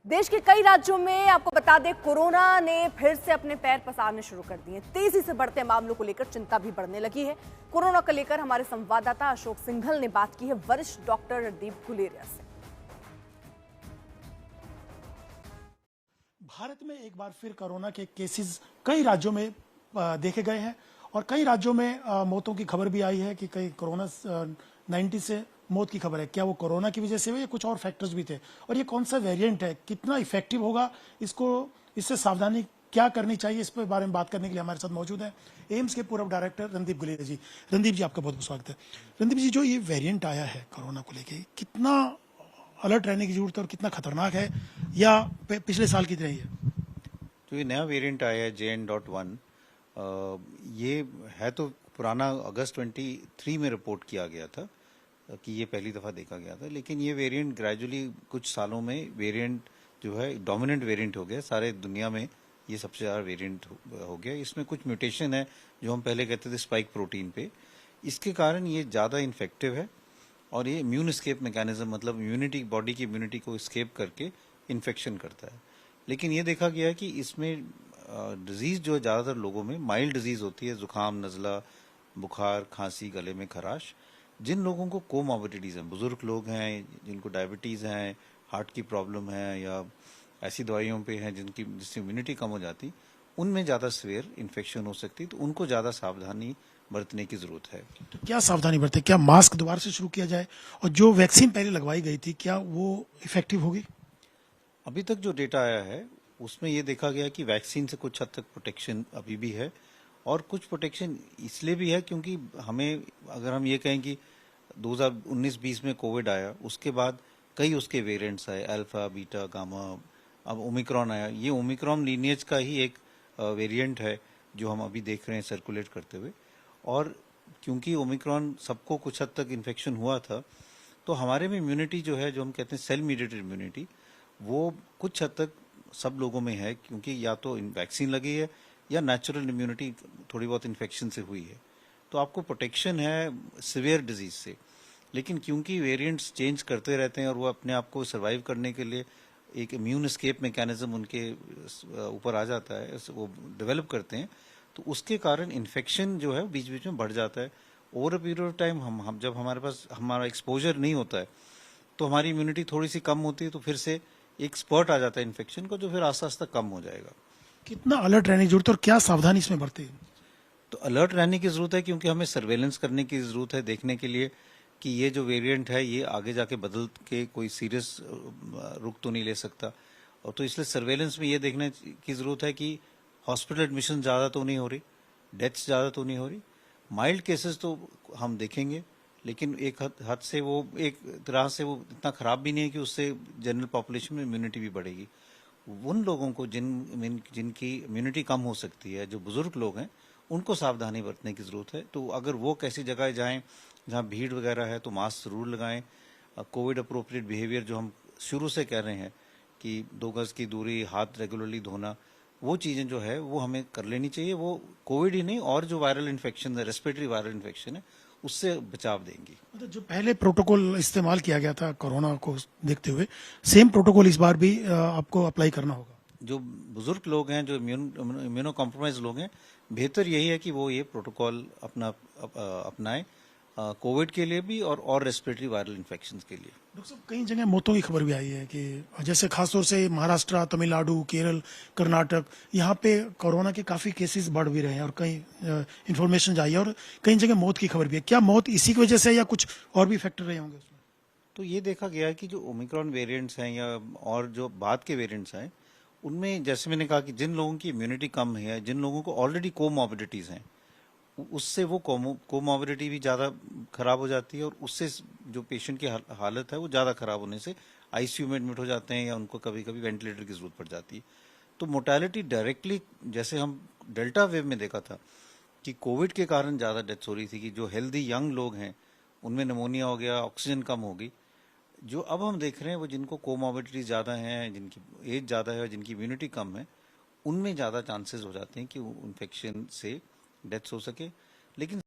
देश के कई राज्यों में आपको बता दें कोरोना ने फिर से अपने पैर पसारने शुरू कर दिए। तेजी से बढ़ते मामलों को लेकर चिंता भी बढ़ने लगी है। कोरोना को लेकर हमारे संवाददाता अशोक सिंघल ने बात की है वरिष्ठ डॉक्टर रणदीप गुलेरिया से। भारत में एक बार फिर कोरोना के केसेस कई राज्यों में देखे गए हैं और कई राज्यों में मौतों की खबर भी आई है कि कई कोरोना 90 से मौत की खबर है। क्या वो कोरोना की वजह से हुई या कुछ और फैक्टर्स भी थे? और ये कौन सा वेरिएंट है, कितना इफेक्टिव होगा, इससे सावधानी क्या करनी चाहिए, इस पर बारे में बात करने के लिए हमारे साथ मौजूद है एम्स के पूर्व डायरेक्टर रणदीप गुलेरिया जी। रणदीप जी, आपका बहुत बहुत स्वागत है। रणदीप जी, जो ये वेरिएंट आया है कोरोना को लेके, कितना अलर्ट रहने की जरूरत है और कितना खतरनाक है, या पिछले साल की तरह ही है? जो ये नया वेरिएंट आया है JN.1, ये है तो पुराना अगस्त 23 में रिपोर्ट किया गया था कि ये पहली दफ़ा देखा गया था, लेकिन ये वेरिएंट ग्रेजुअली कुछ सालों में वेरिएंट जो है डोमिनेंट वेरिएंट हो गया। सारे दुनिया में ये सबसे ज़्यादा वेरिएंट हो गया। इसमें कुछ म्यूटेशन है जो हम पहले कहते थे स्पाइक प्रोटीन पे, इसके कारण ये ज़्यादा इन्फेक्टिव है और ये इम्यून स्केप मैकेनिज्म, मतलब इम्यूनिटी, बॉडी की इम्यूनिटी को स्केप करके इन्फेक्शन करता है। लेकिन ये देखा गया है कि इसमें डिजीज़ जो ज़्यादातर लोगों में माइल्ड डिजीज़ होती है, जुकाम, नज़ला, बुखार, खांसी, गले में खराश। जिन लोगों को कोमॉर्बिडिटीज़ हैं, बुजुर्ग लोग हैं जिनको डायबिटीज़ हैं, हार्ट की प्रॉब्लम है या ऐसी दवाइयों पे हैं जिससे इम्यूनिटी कम हो जाती, उनमें ज़्यादा सीवियर इन्फेक्शन हो सकती, तो उनको ज़्यादा सावधानी बरतने की ज़रूरत है। तो क्या सावधानी बरते? क्या मास्क दोबारा से शुरू किया जाए? और जो वैक्सीन पहले लगवाई गई थी, क्या वो इफेक्टिव होगी? अभी तक जो डेटा आया है उसमें ये देखा गया कि वैक्सीन से कुछ हद तक प्रोटेक्शन अभी भी है, और कुछ प्रोटेक्शन इसलिए भी है क्योंकि हमें, अगर हम ये कहें कि 2019-20 में कोविड आया, उसके बाद कई उसके वेरिएंट्स आए, अल्फा, बीटा, गामा, अब ओमिक्रॉन आया। ये ओमिक्रॉन लीनिएज का ही एक वेरिएंट है जो हम अभी देख रहे हैं सर्कुलेट करते हुए। और क्योंकि ओमिक्रॉन सबको कुछ हद तक इन्फेक्शन हुआ था, तो हमारे में इम्यूनिटी जो है, जो हम कहते हैं सेल मीडिएटेड इम्यूनिटी, वो कुछ हद तक सब लोगों में है, क्योंकि या तो वैक्सीन लगी है या नेचुरल इम्यूनिटी थोड़ी बहुत इन्फेक्शन से हुई है, तो आपको प्रोटेक्शन है सिवियर डिजीज से। लेकिन क्योंकि वेरिएंट्स चेंज करते रहते हैं और वो अपने आप को सर्वाइव करने के लिए एक इम्यून एस्केप मैकेनिज्म उनके ऊपर आ जाता है, वो डेवलप करते हैं, तो उसके कारण इन्फेक्शन जो है बीच बीच में बढ़ जाता है। Over a period of time हम जब हमारे पास हमारा एक्सपोजर नहीं होता है तो हमारी इम्यूनिटी थोड़ी सी कम होती है, तो फिर से एक स्पर्ट आ जाता है इन्फेक्शन को, जो फिर आस्ता आस्ता कम हो जाएगा। कितना अलर्ट रहने की जरूरत है और क्या सावधानी इसमें बरते? तो अलर्ट रहने की ज़रूरत है, क्योंकि हमें सर्वेलेंस करने की ज़रूरत है, देखने के लिए कि ये जो वेरिएंट है ये आगे जाके बदल के कोई सीरियस रुख तो नहीं ले सकता। और तो इसलिए सर्वेलेंस में ये देखने की ज़रूरत है कि हॉस्पिटल एडमिशन ज़्यादा तो नहीं हो रही, डेथ्स ज़्यादा तो नहीं हो रही। माइल्ड केसेस तो हम देखेंगे, लेकिन एक हद से वो, एक तरह से वो इतना ख़राब भी नहीं है कि उससे जनरल पॉपुलेशन में इम्यूनिटी भी बढ़ेगी। उन लोगों को जिनकी इम्यूनिटी कम हो सकती है, जो बुजुर्ग लोग हैं, उनको सावधानी बरतने की ज़रूरत है। तो अगर वो कैसी जगह जाएं जहां भीड़ वगैरह है तो मास्क ज़रूर लगाएं। कोविड अप्रोप्रिएट बिहेवियर जो हम शुरू से कह रहे हैं कि 2 गज़ की दूरी, हाथ रेगुलरली धोना, वो चीज़ें जो है वो हमें कर लेनी चाहिए। वो कोविड ही नहीं, और जो वायरल इन्फेक्शन है, रेस्पिरेटरी वायरल इन्फेक्शन है, उससे बचाव देंगी। मतलब जो पहले प्रोटोकॉल इस्तेमाल किया गया था कोरोना को देखते हुए, सेम प्रोटोकॉल इस बार भी आपको अप्लाई करना होगा? जो बुजुर्ग लोग हैं, जो इम्यूनो कॉम्प्रोमाइज लोग हैं, बेहतर यही है कि वो ये प्रोटोकॉल अपनाएं, कोविड के लिए भी और रेस्पिरेटरी वायरल इन्फेक्शन के लिए। डॉक्टर साहब, कई जगह मौतों की खबर भी आई है कि जैसे खासतौर से महाराष्ट्र, तमिलनाडु, केरल, कर्नाटक, यहाँ पे कोरोना के काफी केसेस बढ़ भी रहे हैं और कई इंफॉर्मेशन आई है और कई जगह मौत की खबर भी है। क्या मौत इसी की वजह से या कुछ और भी फैक्टर रहे होंगे उसमें? तो ये देखा गया है कि जो ओमिक्रॉन वेरिएंट्स हैं या और जो बाद के वेरिएंट्स हैं, उनमें जैसे मैंने कहा कि जिन लोगों की इम्यूनिटी कम है, जिन लोगों को ऑलरेडी कोमॉर्बिडिटीज़ हैं, उससे वो कोमॉर्बिडिटी भी ज़्यादा खराब हो जाती है, और उससे जो पेशेंट की हालत है वो ज़्यादा खराब होने से आईसीयू में एडमिट हो जाते हैं या उनको कभी कभी वेंटिलेटर की ज़रूरत पड़ जाती है। तो मोर्टेलिटी डायरेक्टली, जैसे हम डेल्टा वेव में देखा था कि कोविड के कारण ज़्यादा डेथ्स हो रही थी, कि जो हेल्दी यंग लोग हैं उनमें निमोनिया हो गया, ऑक्सीजन कम हो गई। जो अब हम देख रहे हैं वो जिनको कोमॉर्बिडिटी ज़्यादा हैं, जिनकी एज ज़्यादा है और जिनकी इम्यूनिटी कम है, उनमें ज़्यादा चांसेस हो जाते हैं कि इन्फेक्शन से डेथ्स हो सके। लेकिन